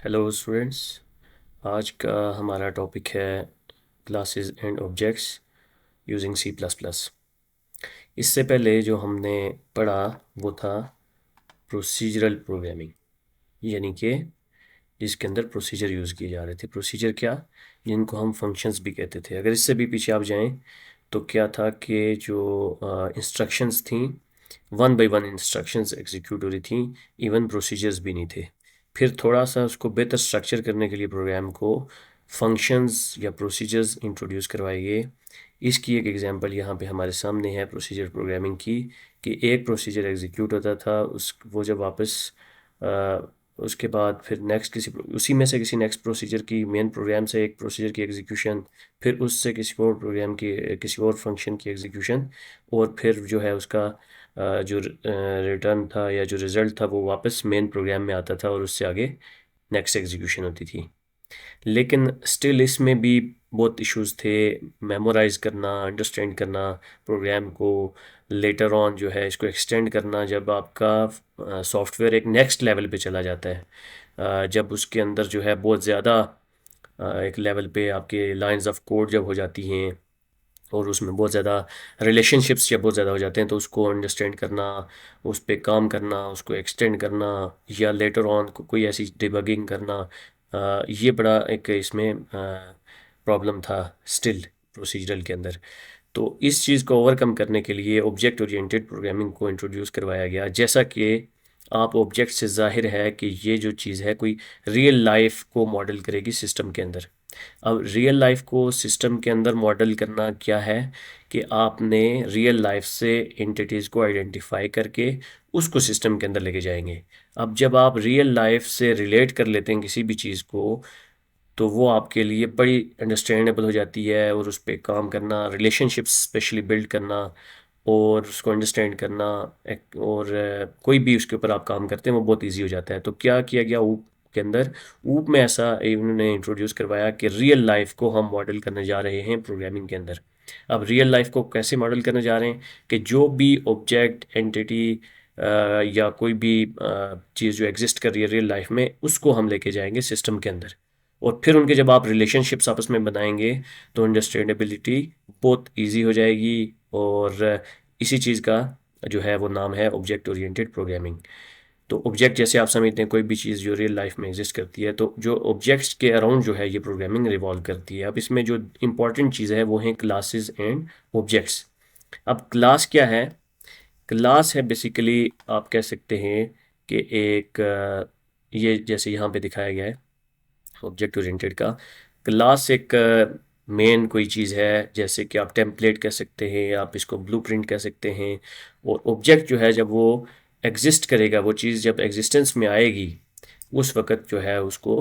Hello students. आज का हमारा टॉपिक है classes and objects using C plus plus. इससे पहले जो हमने पढ़ा वो था प्रोसीजरल प्रोग्रामिंग, यानी कि जिसके अंदर प्रोसीजर यूज़ किए जा रहे थे। प्रोसीजर क्या, जिनको हम फंक्शंस भी कहते थे। अगर इससे भी पीछे आप जाएं तो क्या था कि जो इंस्ट्रक्शंस थी, one by one instructions execute हो रही थी, इवन प्रोसीजर्स भी नहीं थे। फिर थोड़ा सा उसको बेहतर स्ट्रक्चर करने के लिए प्रोग्राम को फंक्शंस या प्रोसीजर्स इंट्रोड्यूस करवाए गए। इसकी एक एग्जांपल यहाँ पे हमारे सामने है प्रोसीजर प्रोग्रामिंग की, कि एक प्रोसीजर एग्जीक्यूट होता था, उस वो जब वापस उसके बाद फिर नेक्स्ट किसी उसी में से किसी नेक्स्ट प्रोसीजर की, मेन प्रोग्राम से एक प्रोसीजर की एग्जीक्यूशन, फिर उससे किसी और प्रोग्राम की, किसी और फंक्शन की एग्जीक्यूशन, और फिर जो है उसका जो रिटर्न था या जो रिज़ल्ट था वो वापस मेन प्रोग्राम में आता था और उससे आगे नेक्स्ट एग्जीक्यूशन होती थी। लेकिन स्टिल इसमें भी बहुत इश्यूज थे। मेमोराइज करना, अंडरस्टैंड करना प्रोग्राम को, लेटर ऑन जो है इसको एक्सटेंड करना जब आपका सॉफ्टवेयर एक नेक्स्ट लेवल पे चला जाता है, जब उसके अंदर जो है बहुत ज़्यादा एक लेवल पे आपके लाइंस ऑफ कोड जब हो जाती हैं और उसमें बहुत ज़्यादा रिलेशनशिप्स जब बहुत ज़्यादा हो जाते हैं, तो उसको अंडरस्टैंड करना, उस पर काम करना, उसको एक्सटेंड करना, या लेटर ऑन कोई ऐसी डिबगिंग करना, ये बड़ा एक इसमें प्रॉब्लम था स्टिल प्रोसीजरल के अंदर। तो इस चीज़ को ओवरकम करने के लिए ऑब्जेक्ट ओरिएंटेड प्रोग्रामिंग को इंट्रोड्यूस करवाया गया। जैसा कि आप ऑब्जेक्ट से जाहिर है कि ये जो चीज़ है कोई रियल लाइफ को मॉडल करेगी सिस्टम के अंदर। अब रियल लाइफ को सिस्टम के अंदर मॉडल करना क्या है कि आपने रियल लाइफ से एंटिटीज़ को आइडेंटिफाई करके उसको सिस्टम के अंदर लेके जाएंगे। अब जब आप रियल लाइफ से रिलेट कर लेते हैं किसी भी चीज़ को, तो वो आपके लिए बड़ी अंडरस्टैंडेबल हो जाती है, और उस पर काम करना, रिलेशनशिप्स स्पेशली बिल्ड करना और उसको अंडरस्टैंड करना, और कोई भी उसके ऊपर आप काम करते हैं वो बहुत इजी हो जाता है। तो क्या किया गया ऊप के अंदर, ऊप में ऐसा इन्होंने इंट्रोड्यूस करवाया कि रियल लाइफ को हम मॉडल करने जा रहे हैं प्रोग्रामिंग के अंदर। अब रियल लाइफ को कैसे मॉडल करने जा रहे हैं कि जो भी ऑब्जेक्ट, एंटिटी या कोई भी चीज़ जो एग्जिस्ट कर रही है रियल लाइफ में, उसको हम लेके जाएंगे सिस्टम के अंदर। और फिर उनके जब आप रिलेशनशिप्स आपस में बनाएंगे तो अंडरस्टैंडेबिलिटी बहुत इजी हो जाएगी। और इसी चीज़ का जो है वो नाम है ऑब्जेक्ट ओरिएंटेड प्रोग्रामिंग। तो ऑब्जेक्ट जैसे आप समझते हैं कोई भी चीज़ जो रियल लाइफ में एग्जिस्ट करती है, तो जो ऑब्जेक्ट्स के अराउंड जो है ये प्रोग्रामिंग रिवॉल्व करती है। अब इसमें जो इंपॉर्टेंट चीज़ है वो है क्लासेस एंड ऑब्जेक्ट्स। अब क्लास क्या है? क्लास है बेसिकली आप कह सकते हैं कि एक ये जैसे यहाँ पे दिखाया गया है ऑब्जेक्ट ओरिएंटेड का, क्लास एक मेन कोई चीज़ है, जैसे कि आप टेम्पलेट कह सकते हैं, आप इसको ब्लूप्रिंट कह सकते हैं। और ऑब्जेक्ट जो है जब वो एग्जिस्ट करेगा, वो चीज़ जब एग्जिस्टेंस में आएगी, उस वक़्त जो है उसको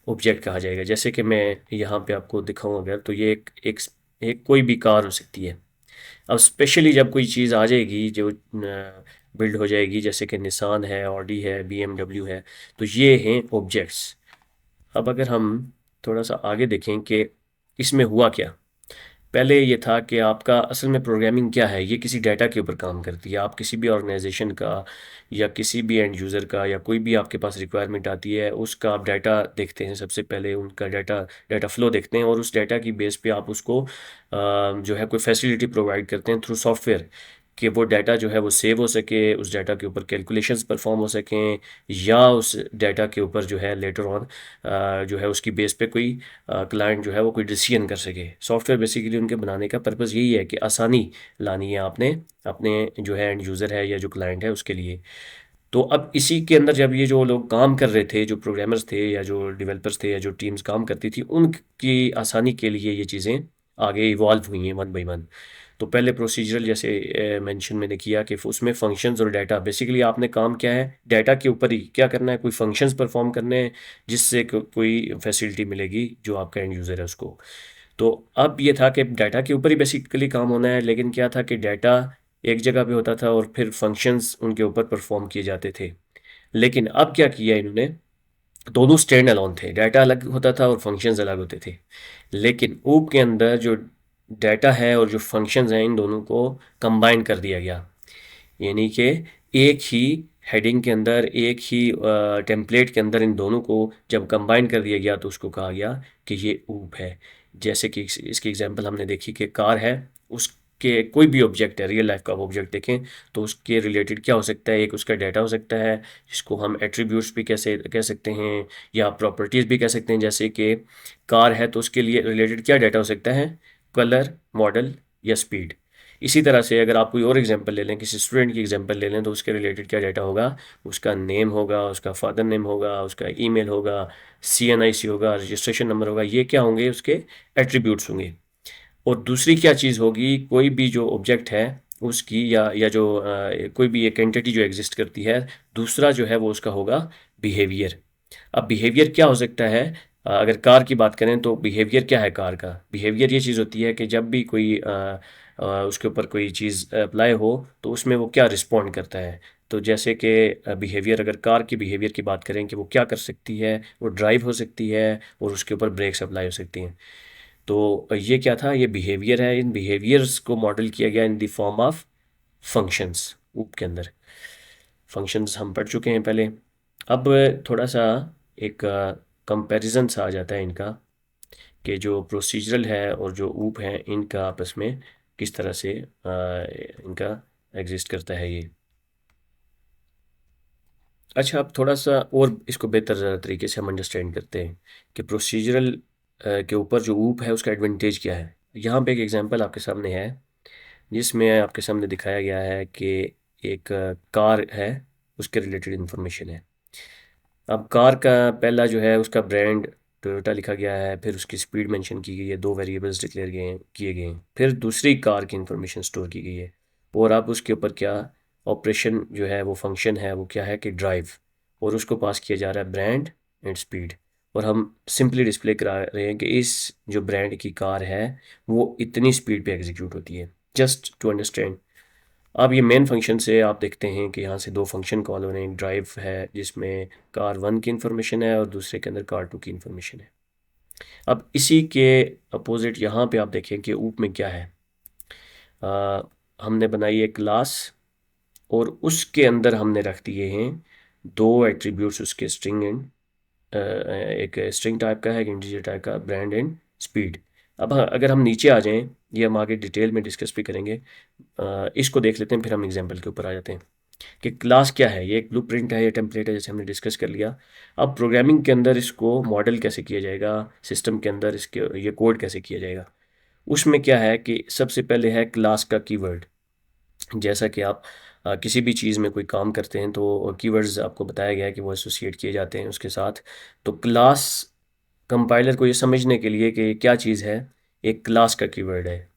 ऑब्जेक्ट कहा जाएगा। जैसे कि मैं यहाँ पे आपको दिखाऊँ अगर, तो ये एक कोई भी कार हो सकती है। अब स्पेशली जब कोई चीज़ आ जाएगी जो बिल्ड हो जाएगी, जैसे कि निसान है, ऑडी है, बीएमडब्ल्यू है, तो ये हैं ऑब्जेक्ट्स। अब अगर हम थोड़ा सा आगे देखें कि इसमें हुआ क्या। पहले ये था कि आपका असल में प्रोग्रामिंग क्या है, ये किसी डाटा के ऊपर काम करती है। आप किसी भी ऑर्गेनाइजेशन का या किसी भी एंड यूज़र का या कोई भी आपके पास रिक्वायरमेंट आती है, उसका आप डाटा देखते हैं। सबसे पहले उनका डाटा फ्लो देखते हैं, और उस डाटा की बेस पे आप उसको जो है कोई फैसिलिटी प्रोवाइड करते हैं थ्रू सॉफ्टवेयर, कि वो डाटा जो है वो सेव हो सके, उस डाटा के ऊपर कैलकुलेशंस परफॉर्म हो सकें, या उस डाटा के ऊपर जो है लेटर ऑन जो है उसकी बेस पे कोई क्लाइंट जो है वो कोई डिसीजन कर सके। सॉफ्टवेयर बेसिकली उनके बनाने का पर्पज़ यही है कि आसानी लानी है आपने अपने जो है एंड यूज़र है या जो क्लाइंट है उसके लिए। तो अब इसी के अंदर जब ये जो लोग काम कर रहे थे, जो प्रोग्रामर्स थे या जो डेवलपर्स थे या जो टीम्स काम करती थी, उनकी आसानी के लिए ये चीज़ें आगे इवॉल्व हुई हैं वन बाई वन। तो पहले प्रोसीजरल जैसे मेंशन मैंने किया कि उसमें फंक्शंस और डाटा, बेसिकली आपने काम क्या है, डाटा के ऊपर ही क्या करना है, कोई फंक्शंस परफॉर्म करने हैं जिससे कोई फैसिलिटी मिलेगी जो आपका एंड यूज़र है उसको। तो अब ये था कि डाटा के ऊपर ही बेसिकली काम होना है, लेकिन क्या था कि डाटा एक जगह पे होता था और फिर फंक्शंस उनके ऊपर परफॉर्म किए जाते थे। लेकिन अब क्या किया इन्होंने, दोनों स्टैंड अलोन थे, डाटा अलग होता था और फंक्शंस अलग होते थे। लेकिन ऊप के अंदर जो डाटा है और जो फंक्शंस हैं, इन दोनों को कंबाइन कर दिया गया, यानी कि एक ही हेडिंग के अंदर एक ही टेम्पलेट के अंदर इन दोनों को जब कंबाइन कर दिया गया तो उसको कहा गया कि ये ऊप है। जैसे कि इसकी एग्जांपल हमने देखी कि कार है, उसके कोई भी ऑब्जेक्ट है, रियल लाइफ का ऑब्जेक्ट देखें तो उसके रिलेटेड क्या हो सकता है, एक उसका डाटा हो सकता है जिसको हम एट्रीब्यूट्स भी कैसे कह सकते हैं या प्रॉपर्टीज़ भी कह सकते हैं। जैसे कि कार है तो उसके लिए रिलेटेड क्या डाटा हो सकता है, कलर, मॉडल या स्पीड। इसी तरह से अगर आप कोई और एग्जांपल ले लें, किसी स्टूडेंट की एग्जांपल ले लें तो उसके रिलेटेड क्या डाटा होगा, उसका नेम होगा, उसका फादर नेम होगा, उसका ईमेल होगा, CNIC होगा, रजिस्ट्रेशन नंबर होगा। ये क्या होंगे, उसके एट्रीब्यूट्स होंगे। और दूसरी क्या चीज़ होगी, कोई भी जो ऑब्जेक्ट है उसकी या जो कोई भी एक एंटिटी जो एग्जिस्ट करती है, दूसरा जो है वो उसका होगा बिहेवियर। अब बिहेवियर क्या हो सकता है, अगर कार की बात करें तो बिहेवियर क्या है कार का, बिहेवियर ये चीज़ होती है कि जब भी कोई उसके ऊपर कोई चीज़ अप्लाई हो तो उसमें वो क्या रिस्पॉन्ड करता है। तो जैसे कि बिहेवियर, अगर कार की बिहेवियर की बात करें कि वो क्या कर सकती है, वो ड्राइव हो सकती है और उसके ऊपर ब्रेक्स अप्लाई हो सकती हैं। तो ये क्या था, ये बिहेवियर है। इन बिहेवियर्स को मॉडल किया गया in the form of functions. ऊप के अंदर फंक्शंस हम पढ़ चुके हैं पहले। अब थोड़ा सा एक कंपैरिजन सा आ जाता है इनका, कि जो प्रोसीजरल है और जो ऊप है इनका आपस में किस तरह से इनका एग्जिस्ट करता है ये। अच्छा, अब थोड़ा सा और इसको बेहतर तरीके से हम अंडरस्टैंड करते हैं कि प्रोसीजरल के ऊपर जो ऊप है उसका एडवांटेज क्या है। यहाँ पे एक एग्जांपल आपके सामने है जिसमें आपके सामने दिखाया गया है कि एक कार है, उसके रिलेटेड इंफॉर्मेशन है। अब कार का पहला जो है उसका ब्रांड टोयोटा लिखा गया है, फिर उसकी स्पीड मेंशन की गई है, दो वेरिएबल्स डिक्लेयर किए गए हैं, फिर दूसरी कार की इंफॉर्मेशन स्टोर की गई है। और अब उसके ऊपर क्या ऑपरेशन जो है वो फंक्शन है, वो क्या है कि ड्राइव, और उसको पास किया जा रहा है ब्रांड एंड स्पीड। और हम सिंपली डिस्प्ले करा रहे हैं कि इस जो ब्रांड की कार है वो इतनी स्पीड पे एग्जीक्यूट होती है, जस्ट टू अंडरस्टैंड। अब ये मेन फंक्शन से आप देखते हैं कि यहाँ से दो फंक्शन कॉल हो रहे हैं। एक ड्राइव है जिसमें कार वन की इंफॉर्मेशन है और दूसरे के अंदर कार टू की इंफॉर्मेशन है। अब इसी के अपोजिट यहाँ पे आप देखें कि ऊप में क्या है। आ, हमने बनाई एक क्लास और उसके अंदर हमने रख दिए हैं दो एट्रीब्यूट्स, उसके स्ट्रिंग एंड एक स्ट्रिंग टाइप का है, एक इंटीजर टाइप का, ब्रांड एंड स्पीड। अब अगर हम नीचे आ जाएं, ये हम आगे डिटेल में डिस्कस भी करेंगे। इसको देख लेते हैं, फिर हम एग्जाम्पल के ऊपर आ जाते हैं कि क्लास क्या है। ये एक ब्लूप्रिंट है, ये टेम्पलेट है, जैसे हमने डिस्कस कर लिया। अब प्रोग्रामिंग के अंदर इसको मॉडल कैसे किया जाएगा, सिस्टम के अंदर इसके ये कोड कैसे किया जाएगा। उसमें क्या है कि सबसे पहले है क्लास का कीवर्ड। जैसा कि आप किसी भी चीज़ में कोई काम करते हैं तो कीवर्ड्स आपको बताया गया है कि वो एसोसिएट किए जाते हैं उसके साथ। तो क्लास कंपाइलर को ये समझने के लिए कि क्या चीज़ है, एक क्लास का कीवर्ड है।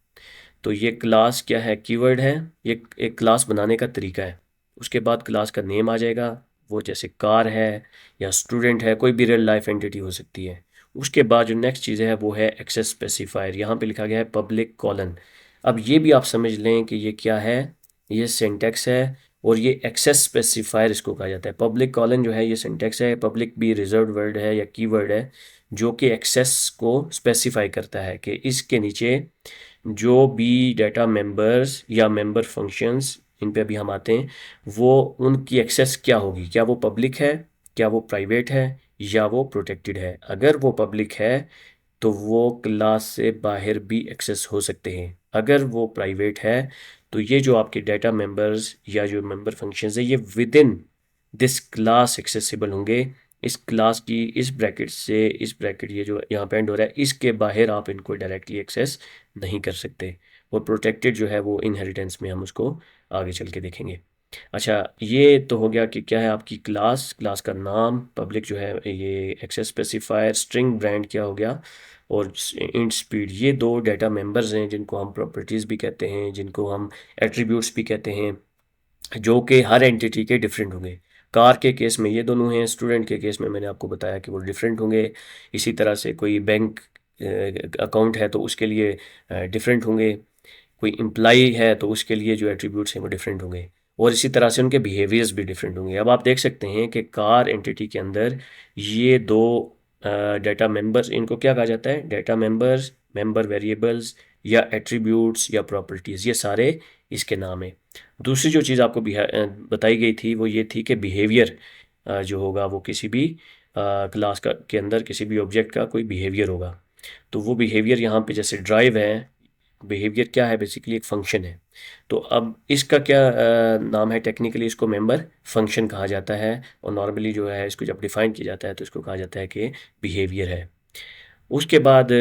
तो ये क्लास क्या है, कीवर्ड है, ये एक क्लास बनाने का तरीका है। उसके बाद क्लास का नेम आ जाएगा, वो जैसे कार है या स्टूडेंट है, कोई भी रियल लाइफ एंटिटी हो सकती है। उसके बाद जो नेक्स्ट चीज़ है वो है एक्सेस स्पेसिफायर। यहाँ पे लिखा गया है पब्लिक कॉलन। अब ये भी आप समझ लें कि ये क्या है, ये सिंटैक्स है और ये एक्सेस स्पेसिफायर इसको कहा जाता है। पब्लिक कॉलन जो है ये सिंटैक्स है, पब्लिक भी रिजर्व वर्ड है या कीवर्ड है जो कि एक्सेस को स्पेसिफाई करता है कि इसके नीचे जो भी डाटा मेंबर्स या मेंबर फंक्शंस, इन पे अभी हम आते हैं, वो उनकी एक्सेस क्या होगी, क्या वो पब्लिक है, क्या वो प्राइवेट है या वो प्रोटेक्टेड है। अगर वो पब्लिक है तो वो क्लास से बाहर भी एक्सेस हो सकते हैं। अगर वो प्राइवेट है तो ये जो आपके डाटा मेंबर्स या जो मेंबर फंक्शंस है ये with in this class accessible होंगे। इस क्लास की इस ब्रैकेट से इस ब्रैकेट, ये जो यहाँ पे एंड हो रहा है, इसके बाहर आप इनको डायरेक्टली एक्सेस नहीं कर सकते। और प्रोटेक्टेड जो है वो इनहेरिटेंस में हम उसको आगे चल के देखेंगे। अच्छा, ये तो हो गया कि क्या है आपकी क्लास, क्लास का नाम, पब्लिक जो है ये एक्सेस स्पेसिफायर, स्ट्रिंग ब्रांड क्या हो गया, और इंट स्पीड। ये दो डाटा मेंबर्स हैं जिनको हम प्रॉपर्टीज़ भी कहते हैं, जिनको हम एट्रीब्यूट्स भी कहते हैं, जो कि हर एंटिटी के डिफरेंट होंगे। कार के केस में ये दोनों हैं, स्टूडेंट के केस में मैंने आपको बताया कि वो डिफरेंट होंगे। इसी तरह से कोई बैंक अकाउंट है तो उसके लिए डिफरेंट होंगे, कोई एम्प्लॉई है तो उसके लिए जो एट्रीब्यूट्स हैं वो डिफरेंट होंगे, और इसी तरह से उनके बिहेवियर्स भी डिफरेंट होंगे। अब आप देख सकते हैं कि कार एंटिटी के अंदर ये दो डाटा मेंबर्स, इनको क्या कहा जाता है, डाटा मेंबर्स, मेंबर वेरिएबल्स या एट्रीब्यूट्स या प्रॉपर्टीज़, ये सारे इसके नाम है। दूसरी जो चीज़ आपको बताई गई थी वो ये थी कि बिहेवियर जो होगा वो किसी भी क्लास का के अंदर किसी भी ऑब्जेक्ट का कोई बिहेवियर होगा। तो वो बिहेवियर यहाँ पे जैसे ड्राइव है, बिहेवियर क्या है, बेसिकली एक फंक्शन है। तो अब इसका क्या नाम है, टेक्निकली इसको मेंबर फंक्शन कहा जाता है, और नॉर्मली जो है इसको जब डिफाइन किया जाता है तो इसको कहा जाता है कि बिहेवियर है। उसके बाद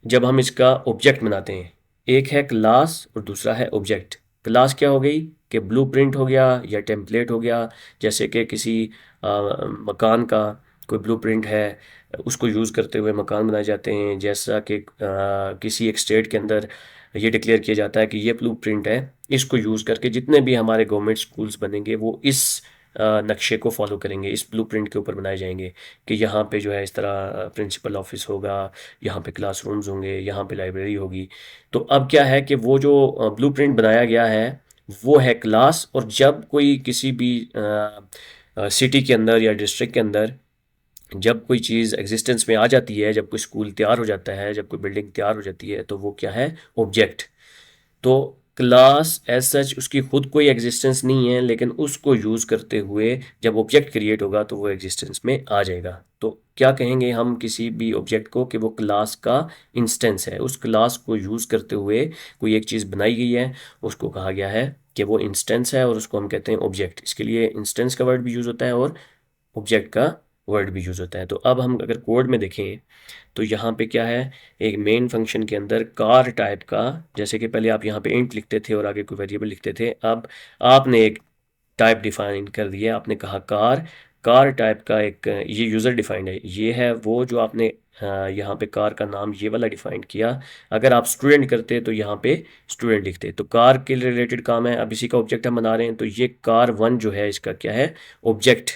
जब हम इसका ऑब्जेक्ट बनाते हैं, एक है क्लास और दूसरा है ऑब्जेक्ट। क्लास क्या हो गई कि ब्लूप्रिंट हो गया या टेम्पलेट हो गया, जैसे कि किसी मकान का कोई ब्लूप्रिंट है, उसको यूज़ करते हुए मकान बनाए जाते हैं। जैसा कि किसी एक स्टेट के अंदर ये डिक्लेयर किया जाता है कि ये ब्लूप्रिंट है, इसको यूज़ करके जितने भी हमारे गवर्नमेंट स्कूल्स बनेंगे वो इस नक्शे को फॉलो करेंगे, इस ब्लूप्रिंट के ऊपर बनाए जाएंगे कि यहाँ पे जो है इस तरह प्रिंसिपल ऑफिस होगा, यहाँ पे क्लासरूम्स होंगे, यहाँ पे लाइब्रेरी होगी। तो अब क्या है कि वो जो ब्लूप्रिंट बनाया गया है वो है क्लास, और जब कोई किसी भी सिटी के अंदर या डिस्ट्रिक्ट के अंदर जब कोई चीज़ एग्जिस्टेंस में आ जाती है, जब कोई स्कूल तैयार हो जाता है, जब कोई बिल्डिंग तैयार हो जाती है, तो वो क्या है, ऑब्जेक्ट। तो क्लास एज सच उसकी खुद कोई एग्जिस्टेंस नहीं है, लेकिन उसको यूज़ करते हुए जब ऑब्जेक्ट क्रिएट होगा तो वो एग्जिस्टेंस में आ जाएगा। तो क्या कहेंगे हम किसी भी ऑब्जेक्ट को कि वो क्लास का इंस्टेंस है, उस क्लास को यूज़ करते हुए कोई एक चीज़ बनाई गई है, उसको कहा गया है कि वो इंस्टेंस है, और उसको हम कहते हैं ऑब्जेक्ट। इसके लिए इंस्टेंस का वर्ड भी यूज़ होता है और ऑब्जेक्ट का वर्ड भी यूज़ होता है। तो अब हम अगर कोड में देखें तो यहाँ पे क्या है, एक मेन फंक्शन के अंदर कार टाइप का, जैसे कि पहले आप यहाँ पे इंट लिखते थे और आगे कोई वेरिएबल लिखते थे, अब आपने एक टाइप डिफाइन कर दिया। आपने कहा कार, कार टाइप का एक ये यूज़र डिफाइंड है, ये है वो जो आपने यहाँ पे कार का नाम ये वाला डिफाइन किया। अगर आप स्टूडेंट करते तो यहाँ पे स्टूडेंट लिखते। तो कार के रिलेटेड काम है, अब इसी का ऑब्जेक्ट हम बना रहे हैं, तो ये कार वन जो है इसका क्या है, ऑब्जेक्ट।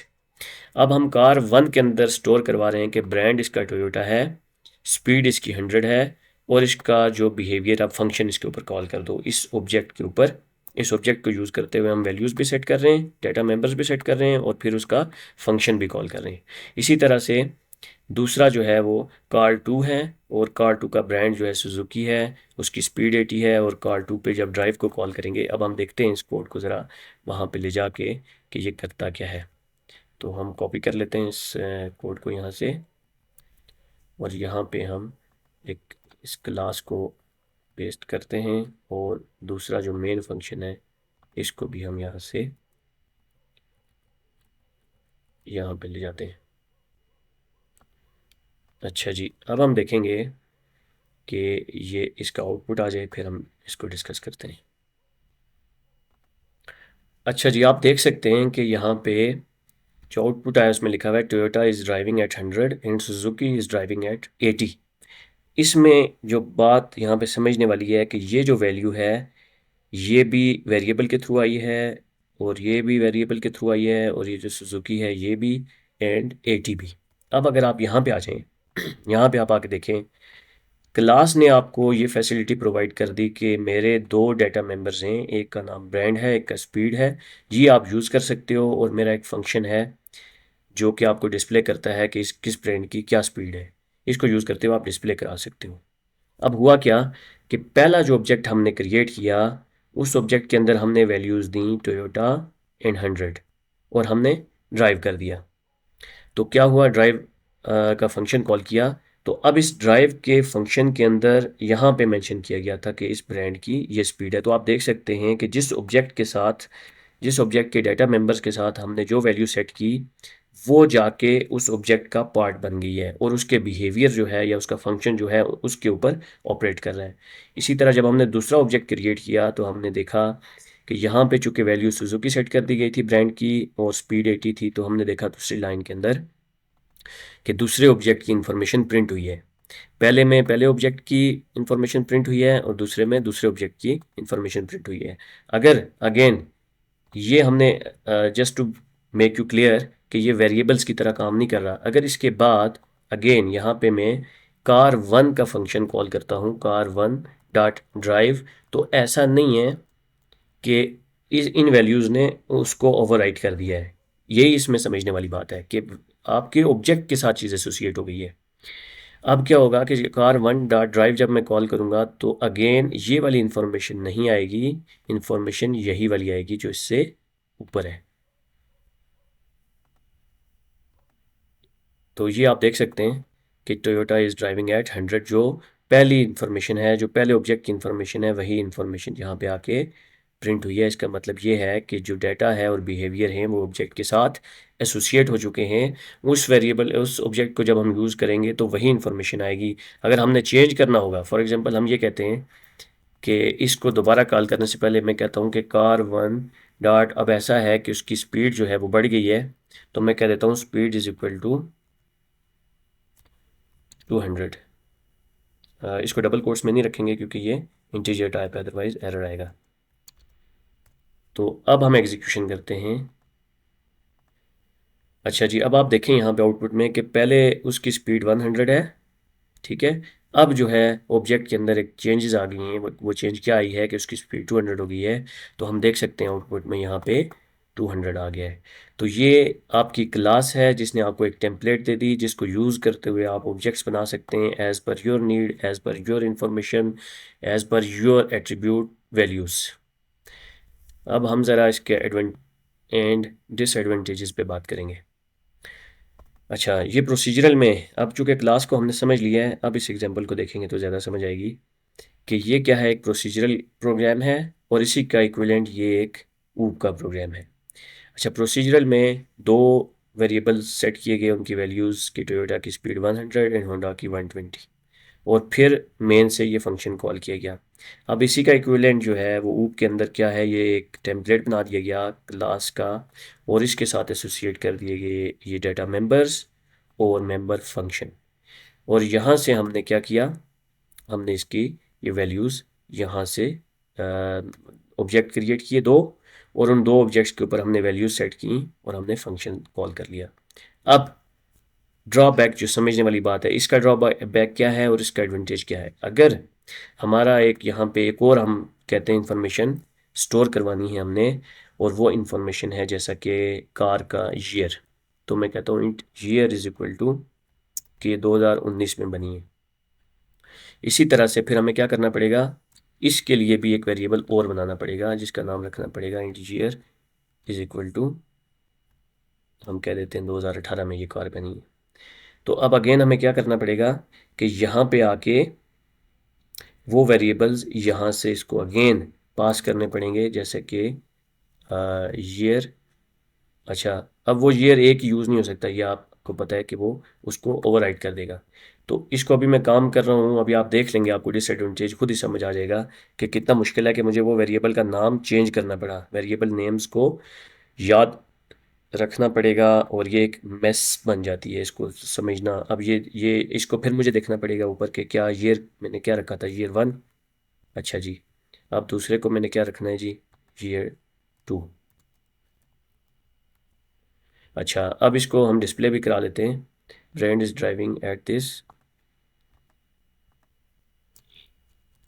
अब हम कार वन के अंदर स्टोर करवा रहे हैं कि ब्रांड इसका टोयोटा है, स्पीड इसकी 100 है, और इसका जो बिहेवियर आप फंक्शन इसके ऊपर कॉल कर दो इस ऑब्जेक्ट के ऊपर। इस ऑब्जेक्ट को यूज़ करते हुए हम वैल्यूज़ भी सेट कर रहे हैं, डेटा मेंबर्स भी सेट कर रहे हैं, और फिर उसका फंक्शन भी कॉल कर रहे हैं। इसी तरह से दूसरा जो है वो कार टू है, और कार टू का ब्रांड जो है सुजुकी है, उसकी स्पीड 80 है, और कार टू पे जब ड्राइव को कॉल करेंगे, अब हम देखते हैं इस कोड को ज़रा वहाँ पे ले जाके कि ये करता क्या है। तो हम कॉपी कर लेते हैं इस कोड को यहाँ से, और यहाँ पे हम एक इस क्लास को पेस्ट करते हैं, और दूसरा जो मेन फंक्शन है इसको भी हम यहाँ से यहाँ पे ले जाते हैं। अच्छा जी, अब हम देखेंगे कि ये इसका आउटपुट आ जाए, फिर हम इसको डिस्कस करते हैं। अच्छा जी, आप देख सकते हैं कि यहाँ पे जो आउटपुट आया उसमें लिखा हुआ है Toyota is driving eight 100 and Suzuki is driving eight 80। इसमें जो बात यहाँ पे समझने वाली है कि ये जो वैल्यू है ये भी वेरिएबल के थ्रू आई है, और ये भी वेरिएबल के थ्रू आई है, और ये जो सुजुकी है ये भी, एंड 80 भी। अब अगर आप यहाँ पे आ जाएं, यहाँ पे आप आके देखें, क्लास ने आपको ये फैसिलिटी प्रोवाइड कर दी कि मेरे दो डाटा मेंबर्स हैं, एक का नाम ब्रांड है, एक का स्पीड है, ये आप यूज़ कर सकते हो, और मेरा एक फंक्शन है जो कि आपको डिस्प्ले करता है कि इस किस ब्रांड की क्या स्पीड है। इसको यूज़ करते हो आप डिस्प्ले करा सकते हो। अब हुआ क्या कि पहला जो ऑब्जेक्ट हमने क्रिएट किया, उस ऑब्जेक्ट के अंदर हमने वैल्यूज़ दी टोयोटा एंड 100, और हमने ड्राइव कर दिया। तो क्या हुआ, ड्राइव का फंक्शन कॉल किया। तो अब इस ड्राइव के फंक्शन के अंदर यहाँ पे मेंशन किया गया था कि इस ब्रांड की ये स्पीड है। तो आप देख सकते हैं कि जिस ऑब्जेक्ट के साथ, जिस ऑब्जेक्ट के डाटा मेंबर्स के साथ हमने जो वैल्यू सेट की, वो जाके उस ऑब्जेक्ट का पार्ट बन गई है, और उसके बिहेवियर जो है या उसका फंक्शन जो है उसके ऊपर ऑपरेट कर रहा है। इसी तरह जब हमने दूसरा ऑब्जेक्ट क्रिएट किया तो हमने देखा कि यहाँ पे चूंकि वैल्यू सुजुकी सेट कर दी गई थी ब्रांड की, और स्पीड 80 थी, तो हमने देखा दूसरी लाइन के अंदर कि दूसरे ऑब्जेक्ट की इंफॉर्मेशन प्रिंट हुई है। पहले में पहले ऑब्जेक्ट की इंफॉर्मेशन प्रिंट हुई है, और दूसरे में दूसरे ऑब्जेक्ट की इंफॉर्मेशन प्रिंट हुई है। अगर अगेन ये हमने just to make you clear कि ये वेरिएबल्स की तरह काम नहीं कर रहा। अगर इसके बाद अगेन यहाँ पे मैं कार वन का फंक्शन कॉल करता हूँ, कार वन डॉट ड्राइव, तो ऐसा नहीं है कि इन वैल्यूज़ ने उसको ओवरराइट कर दिया है। यही इसमें समझने वाली बात है कि आपके ऑब्जेक्ट के साथ चीज़ एसोसिएट हो गई है। अब क्या होगा कि कार वन डॉट ड्राइव जब मैं कॉल करूँगा तो अगेन ये वाली इंफॉर्मेशन नहीं आएगी, इंफॉर्मेशन यही वाली आएगी जो इससे ऊपर है। तो ये आप देख सकते हैं कि टोयोटा इज़ ड्राइविंग एट 100, जो पहली इंफॉर्मेशन है, जो पहले ऑब्जेक्ट की इंफॉर्मेशन है, वही इंफॉर्मेशन यहाँ पे आके प्रिंट हुई है। इसका मतलब ये है कि जो डाटा है और बिहेवियर हैं वो ऑब्जेक्ट के साथ एसोसिएट हो चुके हैं। उस वेरिएबल, उस ऑब्जेक्ट को जब हम यूज़ करेंगे तो वही इंफॉर्मेशन आएगी। अगर हमने चेंज करना होगा, फॉर एग्जांपल हम ये कहते हैं कि इसको दोबारा कॉल करने से पहले मैं कहता हूँ कि कार वन डॉट, अब ऐसा है कि उसकी स्पीड जो है वो बढ़ गई है, तो मैं कह देता हूँ स्पीड इज़ इक्वल टू 200। इसको डबल कोट्स में नहीं रखेंगे क्योंकि ये इंटीजर टाइप है, अदरवाइज एरर आएगा। तो अब हम एग्जीक्यूशन करते हैं। अच्छा जी, अब आप देखें यहाँ पे आउटपुट में कि पहले उसकी स्पीड 100 है, ठीक है। अब जो है ऑब्जेक्ट के अंदर एक चेंजेस आ गई हैं। वो चेंज क्या आई है कि उसकी स्पीड 200 हो गई है। तो हम देख सकते हैं आउटपुट में यहाँ पे 200 आ गया है। तो ये आपकी क्लास है जिसने आपको एक टेम्पलेट दे दी, जिसको यूज़ करते हुए आप ऑब्जेक्ट्स बना सकते हैं as per your need, as per your information, as per your attribute values. अब हम ज़रा इसके एंड डिसएडवांटेजेस पे बात करेंगे। अच्छा, ये प्रोसीजरल में, अब चूँकि क्लास को हमने समझ लिया है, अब इस एग्जांपल को देखेंगे तो ज़्यादा समझ आएगी कि ये क्या है। एक प्रोसीजरल प्रोग्राम है और इसी का इक्विवेलेंट ये एक ऊप का प्रोग्राम है। अच्छा, प्रोसीजरल में दो वेरिएबल्स सेट किए गए, उनकी वैल्यूज़ की, टोयोटा की स्पीड 100 एंड होंडा की 120, और फिर मेन से ये फंक्शन कॉल किया गया। अब इसी का इक्विवेलेंट जो है वो ऊप के अंदर क्या है, ये एक टेम्पलेट बना दिया गया क्लास का, और इसके साथ एसोसिएट कर दिए गए ये डाटा मेंबर्स और मेंबर फंक्शन। और यहाँ से हमने क्या किया, हमने इसकी ये वैल्यूज़ यहाँ से ऑब्जेक्ट क्रिएट किए दो, और उन दो ऑब्जेक्ट्स के ऊपर हमने वैल्यूज सेट की और हमने फंक्शन कॉल कर लिया। अब ड्रॉबैक, जो समझने वाली बात है, इसका ड्रॉबैक क्या है और इसका एडवांटेज क्या है। अगर हमारा एक यहाँ पे एक और हम कहते हैं इंफॉर्मेशन स्टोर करवानी है हमने, और वो इंफॉर्मेशन है जैसा कि कार का ईयर, तो मैं कहता हूँ int year is equal to कि ये 2019 में बनी है। इसी तरह से फिर हमें क्या करना पड़ेगा, इसके लिए भी एक वेरिएबल और बनाना पड़ेगा जिसका नाम रखना पड़ेगा int year is equal to, हम कह देते हैं 2018 में ये कार बनी है। तो अब अगेन हमें क्या करना पड़ेगा कि यहाँ पे आके वो वेरिएबल्स यहाँ से इसको अगेन पास करने पड़ेंगे, जैसे कि ईयर। अच्छा, अब वो ईयर एक यूज़ नहीं हो सकता, ये आपको पता है कि वो उसको ओवरराइट कर देगा। तो इसको अभी मैं काम कर रहा हूँ, अभी आप देख लेंगे, आपको डिसएडवांटेज खुद ही समझ आ जाएगा कि कितना मुश्किल है कि मुझे वो वेरिएबल का नाम चेंज करना पड़ा, वेरिएबल नेम्स को याद रखना पड़ेगा, और ये एक मेस बन जाती है इसको समझना। अब ये इसको फिर मुझे देखना पड़ेगा ऊपर के क्या ईयर मैंने क्या रखा था, ईयर 1। अच्छा जी, अब दूसरे को मैंने क्या रखना है जी, ईयर 2। अच्छा, अब इसको हम डिस्प्ले भी करा लेते हैं, brand is driving at this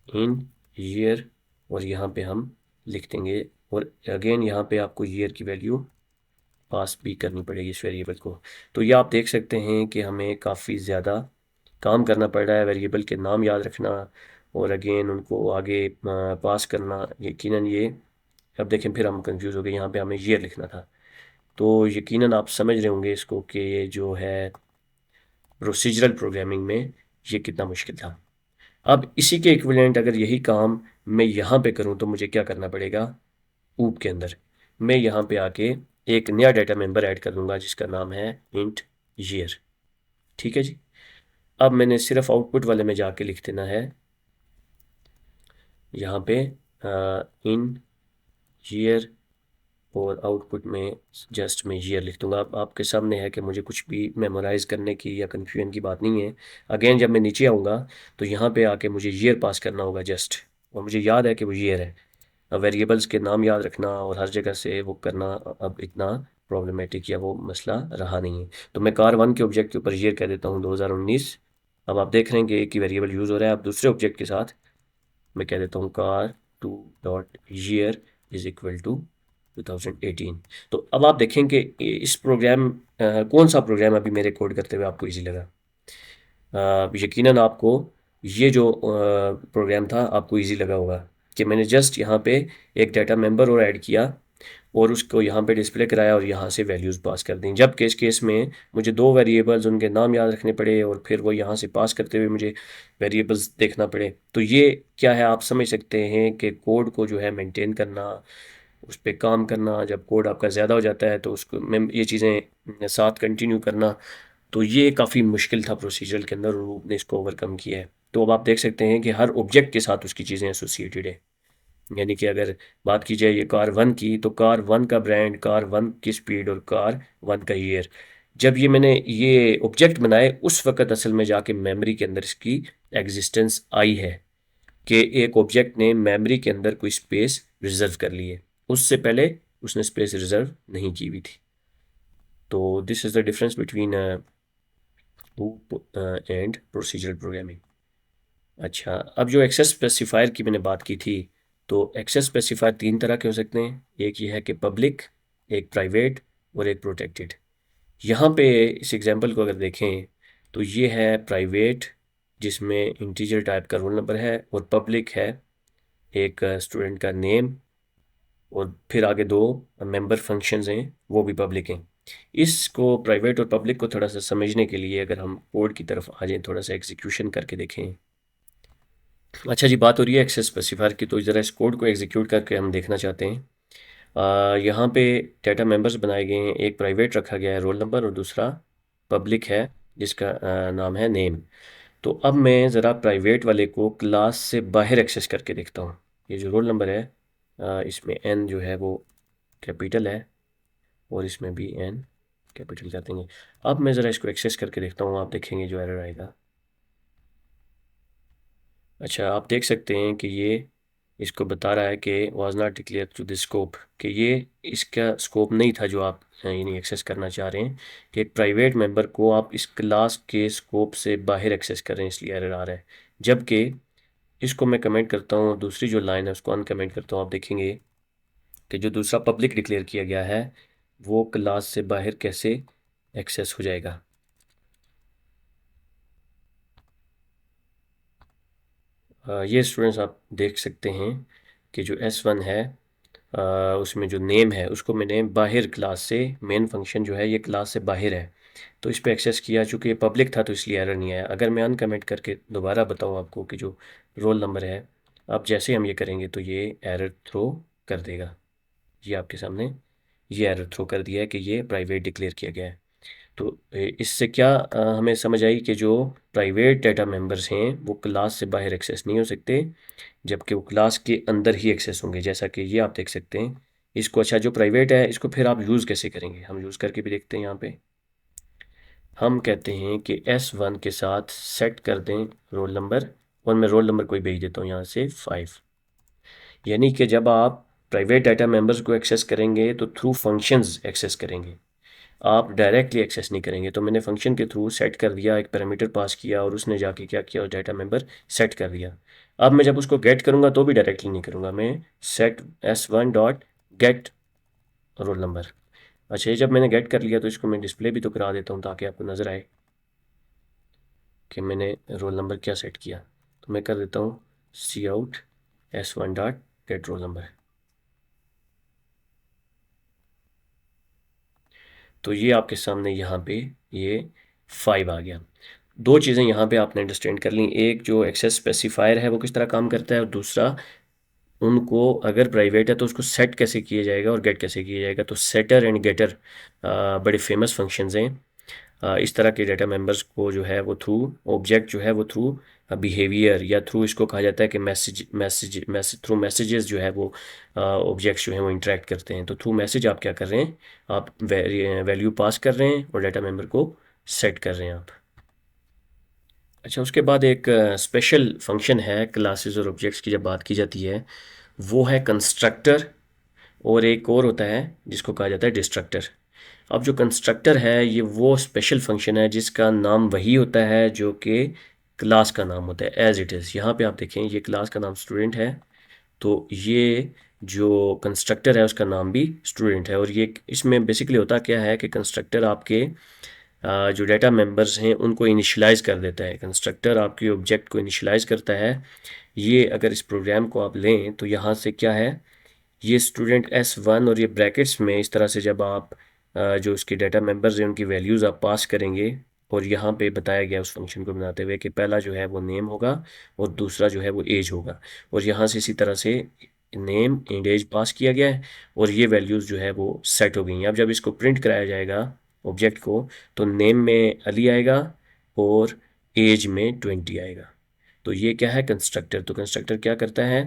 in year, और यहाँ पे हम लिख देंगे, और अगेन यहाँ पे आपको ईयर की वैल्यू पास भी करनी पड़ेगी इस वेरिएबल को। तो ये आप देख सकते हैं कि हमें काफ़ी ज़्यादा काम करना पड़ रहा है, वेरिएबल के नाम याद रखना और अगेन उनको आगे पास करना। यकीनन ये, अब देखें फिर हम कंफ्यूज हो गए, यहाँ पे हमें ईयर लिखना था। तो यकीनन आप समझ रहे होंगे इसको कि ये जो है प्रोसीजरल प्रोग्रामिंग में ये कितना मुश्किल था। अब इसी के इक्विवेलेंट अगर यही काम मैं यहाँ पे करूँ तो मुझे क्या करना पड़ेगा, ऊप के अंदर मैं यहाँ पे आके एक नया डाटा मेंबर ऐड कर दूंगा जिसका नाम है इंट ईयर। ठीक है जी, अब मैंने सिर्फ आउटपुट वाले में जाके लिख देना है यहाँ पे इन ईयर, और आउटपुट में जस्ट मैं ईयर लिख दूंगा। अब आपके सामने है कि मुझे कुछ भी मेमोराइज करने की या कन्फ्यूजन की बात नहीं है। अगेन जब मैं नीचे आऊँगा तो यहाँ पे आके मुझे ईयर पास करना होगा जस्ट, और मुझे याद है कि वो ईयर है। अब वेरिएबल्स के नाम याद रखना और हर जगह से वो करना अब इतना प्रॉब्लमेटिक या वो मसला रहा नहीं है। तो मैं कार वन के ऑब्जेक्ट के ऊपर ईयर कह देता हूँ 2019। अब आप देख रहे हैं कि एक ही वेरिएबल यूज़ हो रहा है। अब दूसरे ऑब्जेक्ट के साथ मैं कह देता हूँ car two dot year is equal to 2018। तो अब आप देखें कि इस प्रोग्राम कौन सा प्रोग्राम अभी मेरे कोड करते हुए आपको इजी लगा। यकीनन आपको ये जो प्रोग्राम था आपको इजी लगा होगा कि मैंने जस्ट यहाँ पे एक डाटा मेंबर और ऐड किया और उसको यहाँ पे डिस्प्ले कराया और यहाँ से वैल्यूज़ पास कर दी। जब केस केस में मुझे दो वेरिएबल्स उनके नाम याद रखने पड़े और फिर वो यहाँ से पास करते हुए मुझे वेरिएबल्स देखना पड़े, तो ये क्या है आप समझ सकते हैं कि कोड को जो है मेंटेन करना, उस पर काम करना, जब कोड आपका ज़्यादा हो जाता है तो उसको मैं ये चीज़ें साथ कंटिन्यू करना, तो ये काफ़ी मुश्किल था प्रोसीजर के अंदर और रूप ने इसको ओवरकम किया है। तो अब आप देख सकते हैं कि हर ऑब्जेक्ट के साथ उसकी चीज़ें एसोसिएटेड है। यानी कि अगर बात की जाए ये कार वन की, तो कार वन का ब्रांड, कार वन की स्पीड और कार वन का ईयर, जब ये मैंने ये ऑब्जेक्ट बनाए उस वक्त असल में जाके मेमोरी के अंदर इसकी एग्जिस्टेंस आई है कि एक ऑब्जेक्ट ने मेमोरी के अंदर कोई स्पेस रिजर्व कर ली है, उससे पहले उसने स्पेस रिजर्व नहीं की हुई थी। तो this is the difference between and procedural programming. अच्छा, अब जो एक्सेस स्पेसिफायर की मैंने बात की थी, तो एक्सेस स्पेसिफायर तीन तरह के हो सकते हैं। एक ये है कि पब्लिक, एक प्राइवेट और एक प्रोटेक्टेड। यहाँ पे इस एग्जांपल को अगर देखें तो ये है प्राइवेट, जिसमें इंटीजर टाइप का रोल नंबर है, और पब्लिक है एक स्टूडेंट का नेम, और फिर आगे दो मेंबर फंक्शंस हैं वो भी पब्लिक हैं। इसको प्राइवेट और पब्लिक को थोड़ा सा समझने के लिए अगर हम कोड की तरफ आ जाएं, थोड़ा सा एग्जीक्यूशन करके देखें। अच्छा जी, बात हो रही है एक्सेस स्पेसिफायर की, तो ज़रा इस कोड को एग्जीक्यूट करके हम देखना चाहते हैं। यहाँ पे डाटा मेंबर्स बनाए गए हैं, एक प्राइवेट रखा गया है रोल नंबर और दूसरा पब्लिक है जिसका नाम है नेम। तो अब मैं ज़रा प्राइवेट वाले को क्लास से बाहर एक्सेस करके देखता हूँ। ये जो रोल नंबर है, इसमें एन जो है वो कैपिटल है और इसमें भी एन कैपिटल कर देंगे। अब मैं ज़रा इसको एक्सेस करके देखता हूँ, आप देखेंगे जो एरर आएगा। अच्छा, आप देख सकते हैं कि ये इसको बता रहा है कि was not declare to this scope, कि ये इसका स्कोप नहीं था जो आप यानी एक्सेस करना चाह रहे हैं, कि एक प्राइवेट मेंबर को आप इस क्लास के स्कोप से बाहर एक्सेस कर रहे हैं, इसलिए एरर आ रहा है। जबकि इसको मैं कमेंट करता हूँ और दूसरी जो लाइन है उसको अनकमेंट करता हूँ, आप देखेंगे कि जो दूसरा पब्लिक डिक्लेयर किया गया है वो क्लास से बाहर कैसे एक्सेस हो जाएगा। ये स्टूडेंट्स आप देख सकते हैं कि जो S1 है, उसमें जो नेम है उसको मैंने बाहर क्लास से, मेन फंक्शन जो है ये क्लास से बाहर है, तो इस पर एक्सेस किया। चूँकि ये पब्लिक था तो इसलिए एरर नहीं आया। अगर मैं अनकमेंट करके दोबारा बताऊँ आपको कि जो रोल नंबर है, अब जैसे हम ये करेंगे तो ये एरर थ्रो कर देगा। ये आपके सामने ये एरर थ्रो कर दिया है कि ये प्राइवेट डिक्लेयर किया गया है। तो इससे क्या हमें समझ आई कि जो प्राइवेट डाटा मेंबर्स हैं वो क्लास से बाहर एक्सेस नहीं हो सकते, जबकि वो क्लास के अंदर ही एक्सेस होंगे, जैसा कि ये आप देख सकते हैं इसको। अच्छा, जो प्राइवेट है इसको फिर आप यूज़ कैसे करेंगे, हम यूज़ करके भी देखते हैं। यहाँ पे हम कहते हैं कि S1 के साथ सेट कर दें रोल नंबर, और मैं रोल नंबर कोई भेज देता हूँ यहाँ से 5। यानी कि जब आप प्राइवेट डाटा मेंबर्स को एक्सेस करेंगे तो थ्रू फंक्शंस एक्सेस करेंगे, आप डायरेक्टली एक्सेस नहीं करेंगे। तो मैंने फंक्शन के थ्रू सेट कर दिया, एक पैरामीटर पास किया और उसने जाके क्या किया, उस डाटा मेंबर सेट कर दिया। अब मैं जब उसको गेट करूँगा तो भी डायरेक्टली नहीं करूँगा, मैं set S1 dot get roll number. अच्छा, ये जब मैंने गेट कर लिया तो इसको मैं डिस्प्ले भी तो करा देता हूँ ताकि आपको नज़र आए कि मैंने रोल नंबर क्या सेट किया। तो मैं कर देता हूँ cout S1 dot get roll number. तो ये आपके सामने यहाँ पे ये 5 आ गया। दो चीज़ें यहाँ पे आपने अंडरस्टैंड कर ली, एक जो एक्सेस स्पेसिफायर है वो किस तरह काम करता है, और दूसरा उनको अगर प्राइवेट है तो उसको सेट कैसे किया जाएगा और गेट कैसे किया जाएगा। तो सेटर एंड गेटर बड़े फेमस फंक्शंस हैं। इस तरह के डाटा मेंबर्स को जो है वो थ्रू ऑब्जेक्ट जो है वो थ्रू बिहेवियर या थ्रू इसको कहा जाता है कि मैसेज थ्रू मैसेजेस जो है वो ऑब्जेक्ट्स जो हैं वो इंटरेक्ट करते हैं। तो थ्रू मैसेज आप क्या कर रहे हैं, आप वैल्यू पास कर रहे हैं और डाटा मेंबर को सेट कर रहे हैं आप। अच्छा, उसके बाद एक स्पेशल फंक्शन है क्लासेस और ऑब्जेक्ट्स की जब बात की जाती है, वो है कंस्ट्रक्टर, और एक और होता है जिसको कहा जाता है डिस्ट्रक्टर। अब जो कंस्ट्रक्टर है ये वो स्पेशल फंक्शन है जिसका नाम वही होता है जो कि क्लास का नाम होता है एज इट इज़। यहाँ पे आप देखें ये क्लास का नाम स्टूडेंट है, तो ये जो कंस्ट्रक्टर है उसका नाम भी स्टूडेंट है। और ये इसमें बेसिकली होता क्या है कि कंस्ट्रक्टर आपके जो डाटा मेंबर्स हैं उनको इनिशियलाइज़ कर देता है। कंस्ट्रक्टर आपके ऑब्जेक्ट को इनिशियलाइज़ करता है। ये अगर इस प्रोग्राम को आप लें तो यहाँ से क्या है, ये स्टूडेंट S1 और ये ब्रैकेट्स में इस तरह से जब आप जो उसके डाटा मेंबर्स हैं उनकी वैल्यूज़ आप पास करेंगे, और यहाँ पे बताया गया उस फंक्शन को बनाते हुए कि पहला जो है वो नेम होगा और दूसरा जो है वो एज होगा, और यहाँ से इसी तरह से नेम एंड एज पास किया गया है और ये वैल्यूज़ जो है वो सेट हो गई हैं। अब जब इसको प्रिंट कराया जाएगा ऑब्जेक्ट को, तो नेम में अली आएगा और एज में 20 आएगा। तो ये क्या है, कंस्ट्रक्टर। तो कंस्ट्रक्टर क्या करता है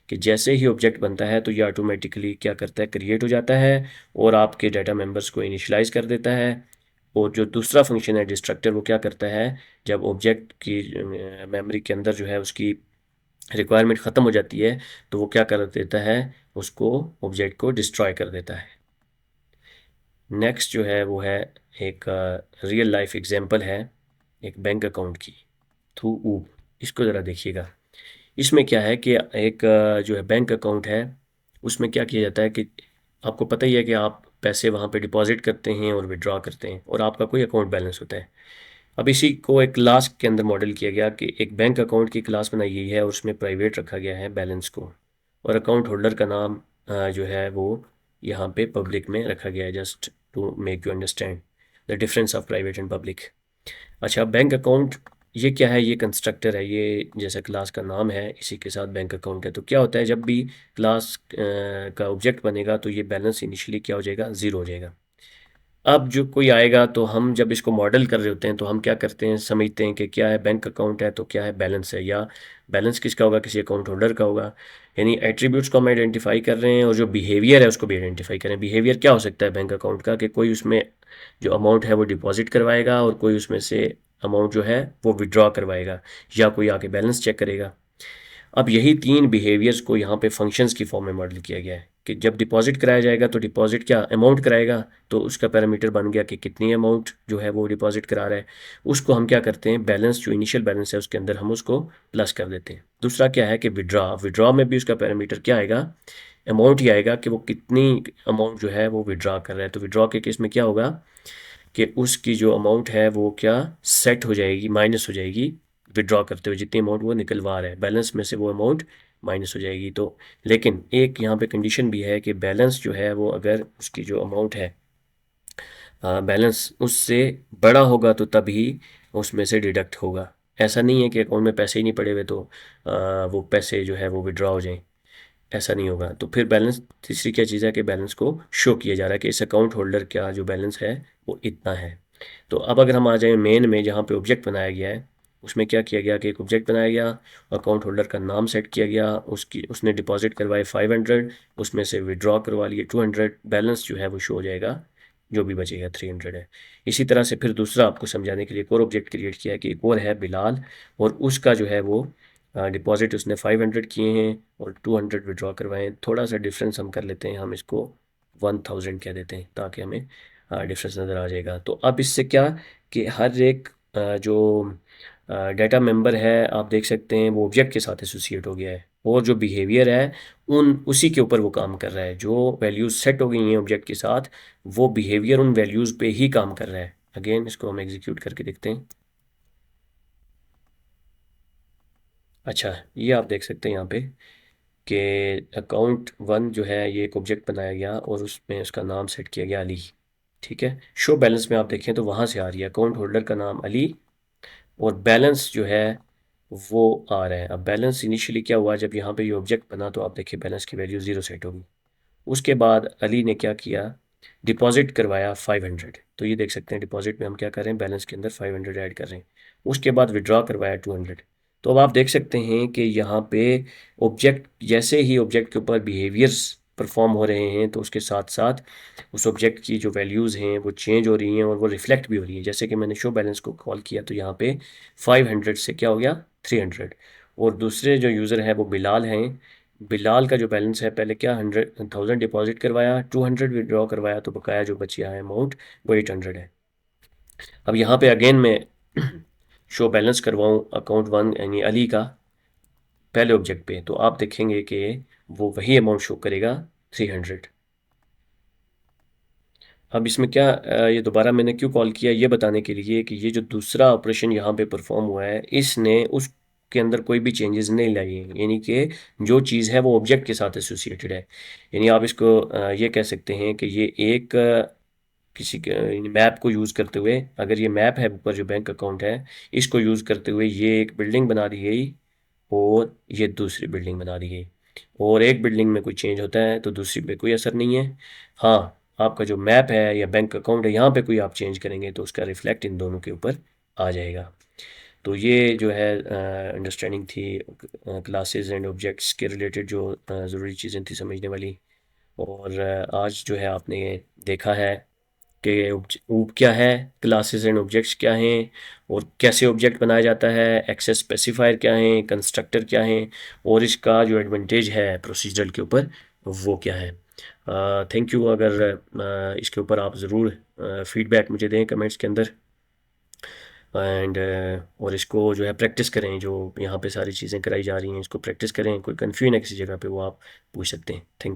कि जैसे ही ऑब्जेक्ट बनता है तो ये ऑटोमेटिकली क्या करता है, क्रिएट हो जाता है और आपके डाटा मेंबर्स को इनिशियलाइज कर देता है। और जो दूसरा फंक्शन है डिस्ट्रक्टर, वो क्या करता है, जब ऑब्जेक्ट की मेमोरी के अंदर जो है उसकी रिक्वायरमेंट ख़त्म हो जाती है तो वो क्या कर देता है, उसको ऑब्जेक्ट को डिस्ट्रॉय कर देता है। नेक्स्ट जो है वो है एक रियल लाइफ एग्जांपल है एक बैंक अकाउंट की थ्रू ऊप। इसको ज़रा देखिएगा। इसमें क्या है कि एक जो है बैंक अकाउंट है, उसमें क्या किया जाता है कि आपको पता ही है कि आप पैसे वहाँ पे डिपॉजिट करते हैं और विड्रॉ करते हैं और आपका कोई अकाउंट बैलेंस होता है। अब इसी को एक क्लास के अंदर मॉडल किया गया कि एक बैंक अकाउंट की क्लास बनाई गई है और उसमें प्राइवेट रखा गया है बैलेंस को, और अकाउंट होल्डर का नाम जो है वो यहाँ पे पब्लिक में रखा गया है, just to make you understand the difference of private and public. अच्छा, बैंक अकाउंट ये क्या है, ये कंस्ट्रक्टर है, ये जैसा क्लास का नाम है इसी के साथ बैंक अकाउंट है। तो क्या होता है, जब भी क्लास का ऑब्जेक्ट बनेगा तो ये बैलेंस इनिशियली क्या हो जाएगा, ज़ीरो हो जाएगा। अब जो कोई आएगा तो हम जब इसको मॉडल कर रहे होते हैं तो हम क्या करते हैं, समझते हैं कि क्या है, बैंक अकाउंट है तो क्या है, बैलेंस है, या बैलेंस किसका होगा, किसी अकाउंट होल्डर का होगा। यानी एट्रीब्यूट्स को हम आइडेंटिफाई कर रहे हैं और जो बिहेवियर है उसको भी आइडेंटिफाई करें। बिहेवियर क्या हो सकता है बैंक अकाउंट का, कि कोई उसमें जो अमाउंट है वो डिपॉजिट करवाएगा और कोई उसमें से अमाउंट जो है वो विड्रॉ करवाएगा, या कोई आके बैलेंस चेक करेगा। अब यही तीन बिहेवियर्स को यहाँ पे फंक्शंस की फॉर्म में मॉडल किया गया है कि जब डिपॉजिट कराया जाएगा तो डिपॉजिट क्या अमाउंट कराएगा, तो उसका पैरामीटर बन गया कि कितनी अमाउंट जो है वो डिपॉजिट करा रहा है। उसको हम क्या करते हैं, बैलेंस जो इनिशियल बैलेंस है उसके अंदर हम उसको प्लस कर देते हैं। दूसरा क्या है कि विड्रॉ, विड्रॉ में भी उसका पैरामीटर क्या आएगा, अमाउंट ही आएगा कि वो कितनी अमाउंट जो है वो विड्रॉ कर रहा है। तो विड्रॉ के केस में क्या होगा कि उसकी जो अमाउंट है वो क्या सेट हो जाएगी, माइनस हो जाएगी, विड्रॉ करते हुए जितनी अमाउंट वो निकलवा रहा है बैलेंस में से वो अमाउंट माइनस हो जाएगी। तो लेकिन एक यहाँ पे कंडीशन भी है कि बैलेंस जो है वो अगर उसकी जो अमाउंट है बैलेंस उससे बड़ा होगा तो तभी उसमें से डिडक्ट होगा। ऐसा नहीं है कि अकाउंट में पैसे ही नहीं पड़े हुए तो वो पैसे जो है वो विड्रॉ हो जाएं, ऐसा नहीं होगा। तो फिर बैलेंस, तीसरी क्या चीज़ है कि बैलेंस को शो किया जा रहा है कि इस अकाउंट होल्डर का जो बैलेंस है वो इतना है। तो अब अगर हम आ जाएं मेन में जहाँ पे ऑब्जेक्ट बनाया गया है, उसमें क्या किया गया कि एक ऑब्जेक्ट बनाया गया, अकाउंट होल्डर का नाम सेट किया गया, उसकी उसने डिपॉजिट करवाए 500, उसमें से विड्रॉ करवा लिए 200, बैलेंस जो है वो शो हो जाएगा, जो भी बचेगा 300 है। इसी तरह से फिर दूसरा आपको समझाने के लिए एक और ऑब्जेक्ट क्रिएट किया है कि एक और है बिलाल, और उसका जो है वो डिपॉजिट उसने 500 किए हैं और 200 विड्रॉ करवाए हैं। थोड़ा सा डिफरेंस हम कर लेते हैं, हम इसको 1000 कह देते हैं ताकि हमें डिफरेंस नज़र आ जाएगा। तो अब इससे क्या कि हर एक जो डाटा मेंबर है आप देख सकते हैं वो ऑब्जेक्ट के साथ एसोसिएट हो गया है, और जो बिहेवियर है उन उसी के ऊपर वो काम कर रहा है। जो वैल्यूज़ सेट हो गई हैं ऑब्जेक्ट के साथ, वो बिहेवियर उन वैल्यूज़ पे ही काम कर रहा है। अगेन इसको हम एग्जीक्यूट करके देखते हैं। अच्छा, ये आप देख सकते हैं यहाँ पे कि अकाउंट वन जो है ये एक ऑब्जेक्ट बनाया गया और उसमें उसका नाम सेट किया गया अली। ठीक है, शो बैलेंस में आप देखें तो वहाँ से आ रही है अकाउंट होल्डर का नाम अली, और बैलेंस जो है वो आ रहा है। अब बैलेंस इनिशियली क्या हुआ, जब यहाँ पे ये ऑब्जेक्ट बना तो आप देखिए बैलेंस की वैल्यू 0 सेट होगी। उसके बाद अली ने क्या किया, डिपॉजिट करवाया 500। तो ये देख सकते हैं डिपॉजिट में हम क्या कर रहे हैं, बैलेंस के अंदर 500 ऐड कर रहे हैं। उसके बाद विड्रॉ करवाया 200। तो अब आप देख सकते हैं कि यहाँ पे ऑब्जेक्ट, जैसे ही ऑब्जेक्ट के ऊपर बिहेवियर्स परफॉर्म हो रहे हैं तो उसके साथ साथ उस ऑब्जेक्ट की जो वैल्यूज़ हैं वो चेंज हो रही हैं और वो रिफ्लेक्ट भी हो रही हैं। जैसे कि मैंने शो बैलेंस को कॉल किया तो यहाँ पे 500 से क्या हो गया 300। और दूसरे जो यूज़र हैं वो बिलाल हैं, बिलाल का जो बैलेंस है, पहले क्या 1000 डिपॉजिट करवाया, 200 विड्रॉ करवाया, तो बकाया जो बचिया है अमाउंट वो 800 है। अब यहाँ पे अगेन मैं शो बैलेंस करवाऊँ अकाउंट वन यानी अली का पहले ऑब्जेक्ट पे, तो आप देखेंगे कि वो वही अमाउंट शो करेगा 300। अब इसमें क्या ये दोबारा मैंने क्यों कॉल किया, ये बताने के लिए कि ये जो दूसरा ऑपरेशन यहाँ पे परफॉर्म हुआ है, इसने उसके अंदर कोई भी चेंजेस नहीं लाई हैं। यानी कि जो चीज़ है वो ऑब्जेक्ट के साथ एसोसिएटेड है। यानी आप इसको ये कह सकते हैं कि ये एक किसी मैप को यूज़ करते हुए, अगर ये मैप है ऊपर जो बैंक अकाउंट है, इसको यूज़ करते हुए ये एक बिल्डिंग बना दी गई और ये दूसरी बिल्डिंग बना दी गई। और एक बिल्डिंग में कोई चेंज होता है तो दूसरी पे कोई असर नहीं है। हाँ, आपका जो मैप है या बैंक अकाउंट है, यहाँ पे कोई आप चेंज करेंगे तो उसका रिफ्लेक्ट इन दोनों के ऊपर आ जाएगा। तो ये जो है अंडरस्टैंडिंग थी क्लासेस एंड ऑब्जेक्ट्स के रिलेटेड, जो ज़रूरी चीज़ें थी समझने वाली। और आज जो है आपने देखा है कि ऊप क्या है, क्लासेस एंड ऑब्जेक्ट्स क्या हैं, और कैसे ऑब्जेक्ट बनाया जाता है, एक्सेस स्पेसिफायर क्या हैं, कंस्ट्रक्टर क्या हैं, और इसका जो एडवांटेज है प्रोसीजरल के ऊपर वो क्या है। Thank you. अगर इसके ऊपर आप ज़रूर फीडबैक मुझे दें कमेंट्स के अंदर। एंड और इसको जो है प्रैक्टिस करें, जो यहाँ पे सारी चीज़ें कराई जा रही हैं इसको प्रैक्टिस करें। कोई कन्फ्यूजन है किसी जगह पे वो आप पूछ सकते हैं। Thank you.